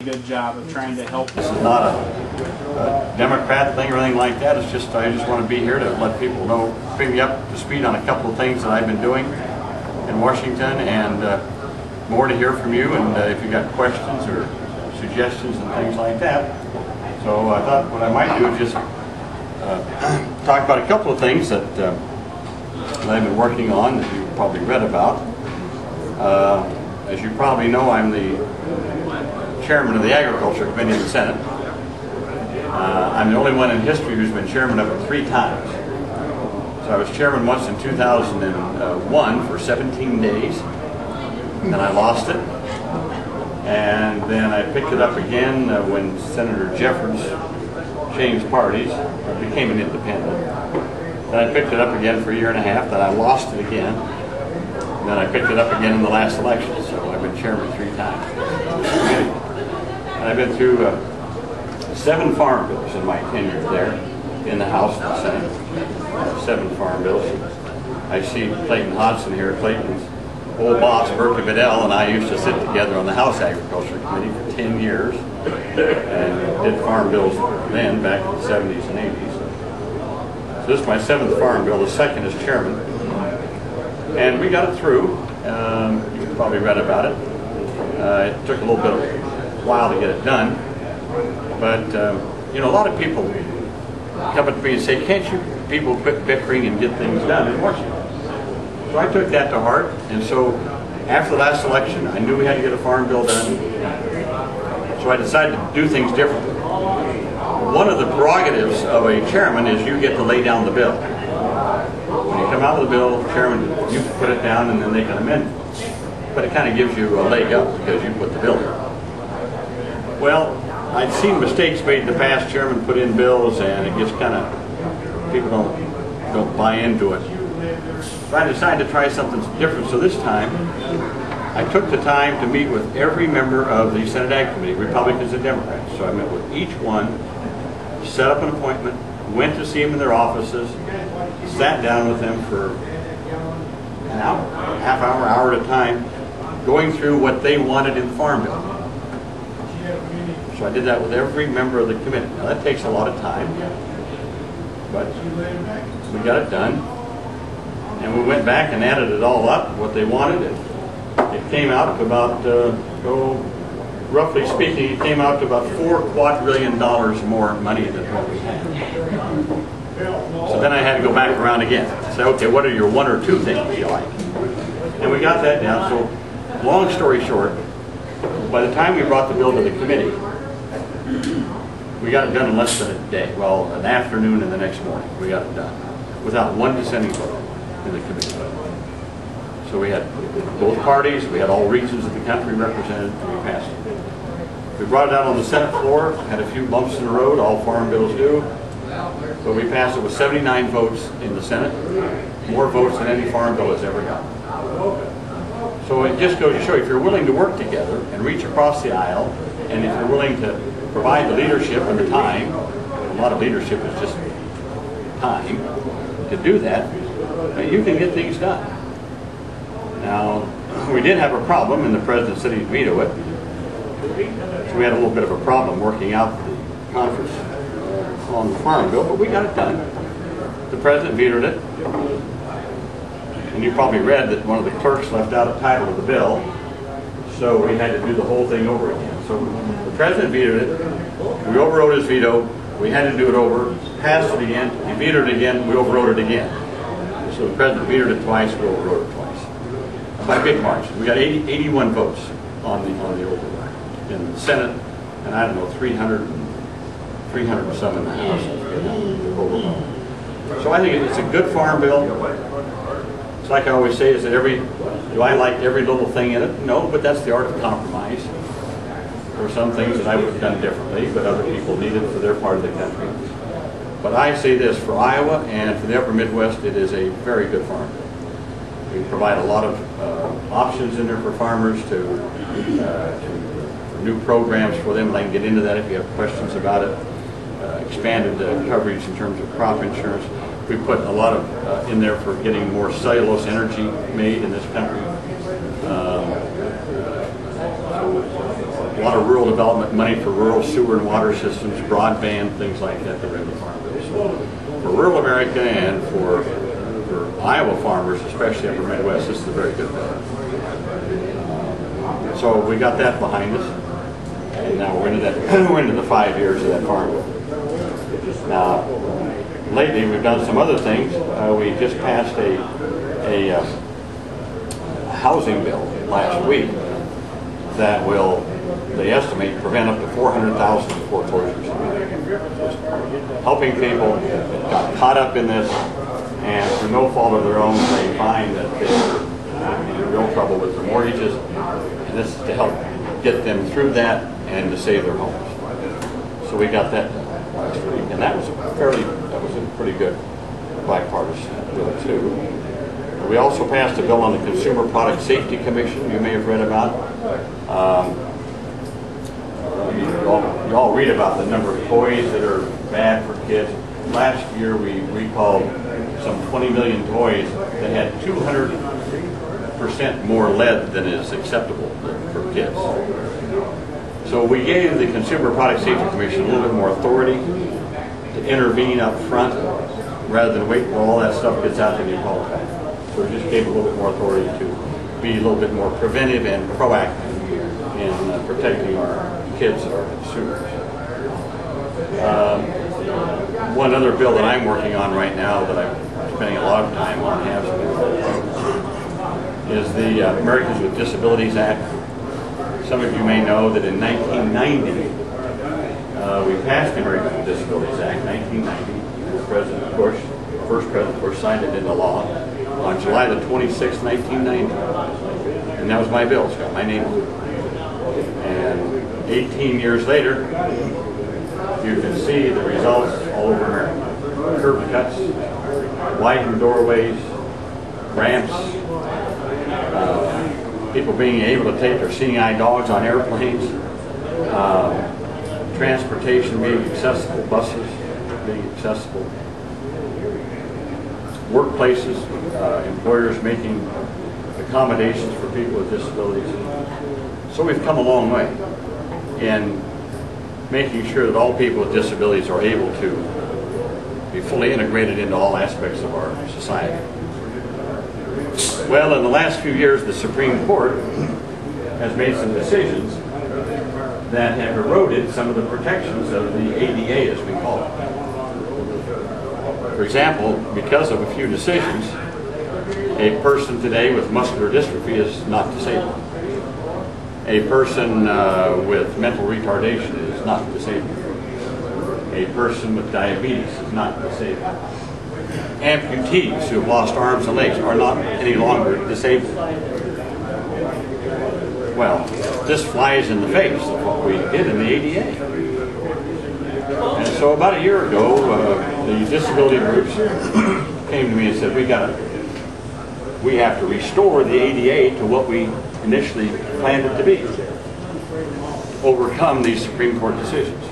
good job of trying to help. This is not a Democrat thing or anything like that. It's just I just want to be here to let people know, bring me up to speed on a couple of things that I've been doing in Washington, and more to hear from you, and if you got questions or suggestions and things like that. So I thought what I might do is just talk about a couple of things that I've been working on that you've probably read about. As you probably know, I'm the chairman of the Agriculture Committee in the Senate. I'm the only one in history who's been chairman of it 3 times. So I was chairman once in 2001 for 17 days, and I lost it. And then I picked it up again when Senator Jeffords changed parties, or became an independent. Then I picked it up again for a year and a half, then I lost it again. And then I picked it up again in the last election, so I've been chairman 3 times. And I've been through 7 farm bills in my tenure there in the House and the Senate. 7 farm bills. I see Clayton Hodson here, Clayton's old boss, Berkeley Vidal, and I used to sit together on the House Agriculture Committee for 10 years and did farm bills then, back in the 70s and 80s. So this is my 7th farm bill, the 2nd as chairman. And we got it through. You've probably read about it. It took a little bit of a while to get it done. But, you know, a lot of people come up to me and say, can't you people quit bickering and get things done in Washington? So I took that to heart, and so after the last election, I knew we had to get a farm bill done. So I decided to do things differently. One of the prerogatives of a chairman is you get to lay down the bill. When you come out with the bill, chairman, you put it down and then they can amend it. But it kind of gives you a leg up because you put the bill there. Well, I'd seen mistakes made in the past. Chairman put in bills and it just kind of, people don't buy into it. So I decided to try something different. So this time, I took the time to meet with every member of the Senate Ag Committee, Republicans and Democrats. So I met with each one, set up an appointment, went to see them in their offices, sat down with them for an hour, half hour, hour at a time, going through what they wanted in the Farm Bill. So I did that with every member of the committee. Now that takes a lot of time, but we got it done. And we went back and added it all up, what they wanted. It came out to about, roughly speaking, it came out to about $4 quadrillion more money than what we had. So then I had to go back around again. Say, okay, what are your 1 or 2 things you like? And we got that down. So long story short, by the time we brought the bill to the committee, we got it done in less than a day. Well, an afternoon and the next morning, we got it done without one dissenting vote in the committee. So we had both parties, we had all regions of the country represented, and we passed it. We brought it out on the Senate floor, had a few bumps in the road, all farm bills do, but we passed it with 79 votes in the Senate, more votes than any farm bill has ever gotten. So it just goes to show you, if you're willing to work together and reach across the aisle, and if you're willing to provide the leadership and the time, a lot of leadership is just time, to do that, you can get things done. Now, we did have a problem, and the President said he'd veto it. So we had a little bit of a problem working out the conference on the Farm Bill, but we got it done. The President vetoed it. And you probably read that one of the clerks left out a title of the bill, so we had to do the whole thing over again. So the President vetoed it. We overrode his veto. We had to do it over, passed it again. He vetoed it again. We overrode it again. So the President vetoed it twice. We overrode it twice. By big margin. We got 81 votes on the override in the Senate, and I don't know, 300 and some in the House. So I think it's a good farm bill. It's like I always say, is that do I like every little thing in it? No, but that's the art of compromise. There were some things that I would have done differently, but other people needed for their part of the country. But I say this, for Iowa and for the upper Midwest, it is a very good farm bill. We provide a lot of options in there for farmers for new programs for them, and I can get into that if you have questions about it. Expanded coverage in terms of crop insurance. We put a lot of in there for getting more cellulose energy made in this country. lot of rural development money for rural sewer and water systems, broadband, things like that are in the farm bill. So for rural America and for Iowa farmers, especially upper Midwest, this is a very good bill. So we got that behind us, and now we're into that. We're into the 5 years of that farm bill. Now, lately we've done some other things. We just passed a housing bill last week that will, they estimate, prevent up to 400,000 foreclosures. Helping people that got caught up in this, and through no fault of their own, they find that they're in real trouble with their mortgages, and this is to help get them through that and to save their homes. So we got that done last week, and that was a pretty good bipartisan bill too. We also passed a bill on the Consumer Product Safety Commission. You may have read about. You all read about the number of toys that are bad for kids. Last year we recalled some 20 million toys that had 200% more lead than is acceptable for kids. So we gave the Consumer Product Safety Commission a little bit more authority to intervene up front rather than wait till all that stuff gets out and you call it back. So we just gave a little bit more authority to be a little bit more preventive and proactive in protecting our kids and our consumers. One other bill that I'm working on right now that I'm spending a lot of time on is the Americans with Disabilities Act. Some of you may know that in 1990 we passed the Americans with Disabilities Act. 1990, President Bush, first President Bush, signed it into law on July the 26th, 1990, and that was my bill. It's got my name on it. And 18 years later, you can see the results all over America. Curb cuts, widened doorways, ramps, people being able to take their seeing-eye dogs on airplanes, transportation being accessible, buses being accessible, workplaces, employers making accommodations for people with disabilities. So we've come a long way in making sure that all people with disabilities are able to be fully integrated into all aspects of our society. Well, in the last few years, the Supreme Court has made some decisions that have eroded some of the protections of the ADA, as we call it. For example, because of a few decisions, a person today with muscular dystrophy is not disabled. A person with mental retardation is not disabled. A person with diabetes is not disabled. Amputees who have lost arms and legs are not any longer disabled. Well, this flies in the face of what we did in the ADA. And so about a year ago, the disability groups came to me and said, we have to restore the ADA to what we initially planned it to be, overcome these Supreme Court decisions.